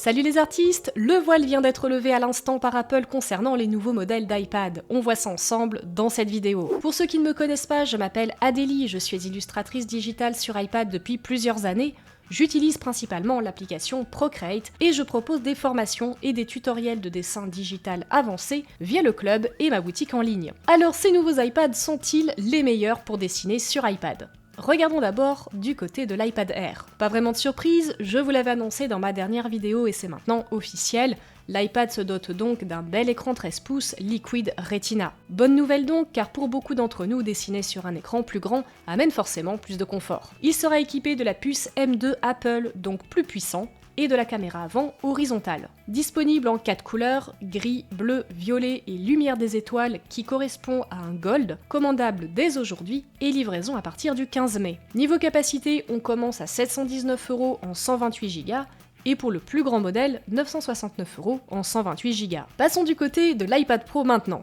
Salut les artistes, le voile vient d'être levé à l'instant par Apple concernant les nouveaux modèles d'iPad. On voit ça ensemble dans cette vidéo. Pour ceux qui ne me connaissent pas, je m'appelle Adélie, je suis illustratrice digitale sur iPad depuis plusieurs années. J'utilise principalement l'application Procreate et je propose des formations et des tutoriels de dessin digital avancé via le club et ma boutique en ligne. Alors ces nouveaux iPads sont-ils les meilleurs pour dessiner sur iPad ? Regardons d'abord du côté de l'iPad Air. Pas vraiment de surprise, je vous l'avais annoncé dans ma dernière vidéo et c'est maintenant officiel. L'iPad se dote donc d'un bel écran 13 pouces Liquid Retina. Bonne nouvelle donc, car pour beaucoup d'entre nous, dessiner sur un écran plus grand amène forcément plus de confort. Il sera équipé de la puce M2 Apple, donc plus puissant, et de la caméra avant horizontale. Disponible en 4 couleurs, gris, bleu, violet et lumière des étoiles qui correspond à un gold, commandable dès aujourd'hui et livraison à partir du 15 mai. Niveau capacité, on commence à 719 € en 128 Go et pour le plus grand modèle, 969 € en 128 Go. Passons du côté de l'iPad Pro maintenant.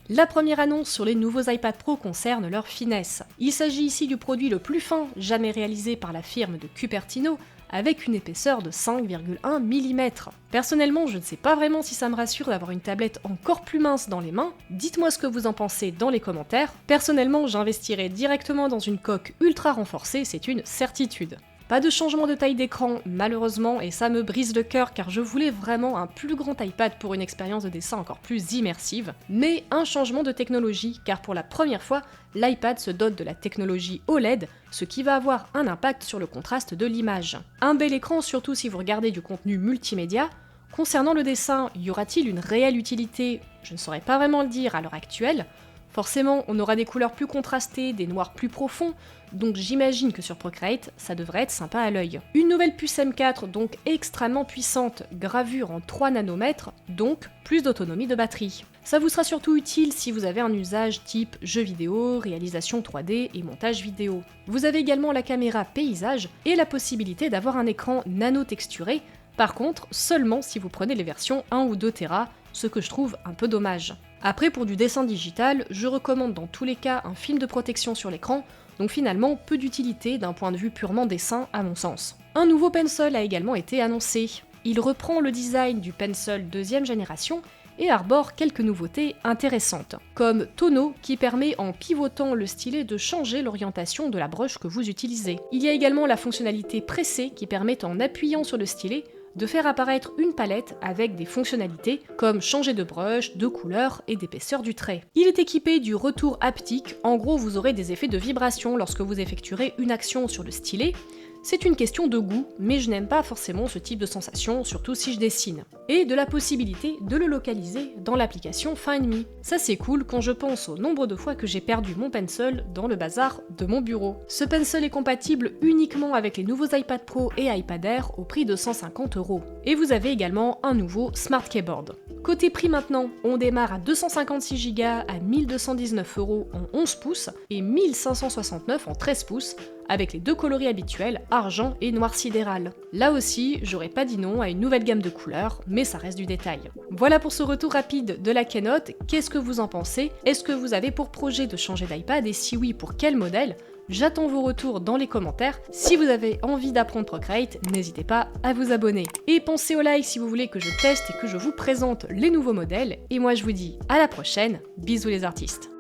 La première annonce sur les nouveaux iPad Pro concerne leur finesse. Il s'agit ici du produit le plus fin jamais réalisé par la firme de Cupertino, avec une épaisseur de 5,1 mm. Personnellement, je ne sais pas vraiment si ça me rassure d'avoir une tablette encore plus mince dans les mains. Dites-moi ce que vous en pensez dans les commentaires. Personnellement, j'investirais directement dans une coque ultra renforcée, c'est une certitude. Pas de changement de taille d'écran, malheureusement, et ça me brise le cœur car je voulais vraiment un plus grand iPad pour une expérience de dessin encore plus immersive, mais un changement de technologie, car pour la première fois, l'iPad se dote de la technologie OLED, ce qui va avoir un impact sur le contraste de l'image. Un bel écran, surtout si vous regardez du contenu multimédia. Concernant le dessin, y aura-t-il une réelle utilité ? Je ne saurais pas vraiment le dire à l'heure actuelle. Forcément, on aura des couleurs plus contrastées, des noirs plus profonds, donc j'imagine que sur Procreate, ça devrait être sympa à l'œil. Une nouvelle puce M4, donc extrêmement puissante, gravure en 3 nanomètres, donc plus d'autonomie de batterie. Ça vous sera surtout utile si vous avez un usage type jeux vidéo, réalisation 3D et montage vidéo. Vous avez également la caméra paysage et la possibilité d'avoir un écran nano-texturé, par contre seulement si vous prenez les versions 1 ou 2 Tera, ce que je trouve un peu dommage. Après, pour du dessin digital, je recommande dans tous les cas un film de protection sur l'écran, donc finalement peu d'utilité d'un point de vue purement dessin à mon sens. Un nouveau Pencil a également été annoncé. Il reprend le design du Pencil 2e génération et arbore quelques nouveautés intéressantes, comme Tono qui permet en pivotant le stylet de changer l'orientation de la broche que vous utilisez. Il y a également la fonctionnalité Presser qui permet en appuyant sur le stylet de faire apparaître une palette avec des fonctionnalités comme changer de brush, de couleur et d'épaisseur du trait. Il est équipé du retour haptique, en gros vous aurez des effets de vibration lorsque vous effectuerez une action sur le stylet. C'est une question de goût, mais je n'aime pas forcément ce type de sensation, surtout si je dessine. Et de la possibilité de le localiser dans l'application Find Me. Ça c'est cool quand je pense au nombre de fois que j'ai perdu mon pencil dans le bazar de mon bureau. Ce pencil est compatible uniquement avec les nouveaux iPad Pro et iPad Air au prix de 150 €. Et vous avez également un nouveau Smart Keyboard. Côté prix maintenant, on démarre à 256 Go à 1219 € en 11 pouces et 1569 en 13 pouces, avec les deux coloris habituels, argent et noir sidéral. Là aussi, j'aurais pas dit non à une nouvelle gamme de couleurs, mais ça reste du détail. Voilà pour ce retour rapide de la keynote, qu'est-ce que vous en pensez ? Est-ce que vous avez pour projet de changer d'iPad et si oui, pour quel modèle ? J'attends vos retours dans les commentaires. Si vous avez envie d'apprendre Procreate, n'hésitez pas à vous abonner. Et pensez au like si vous voulez que je teste et que je vous présente les nouveaux modèles. Et moi je vous dis à la prochaine, bisous les artistes.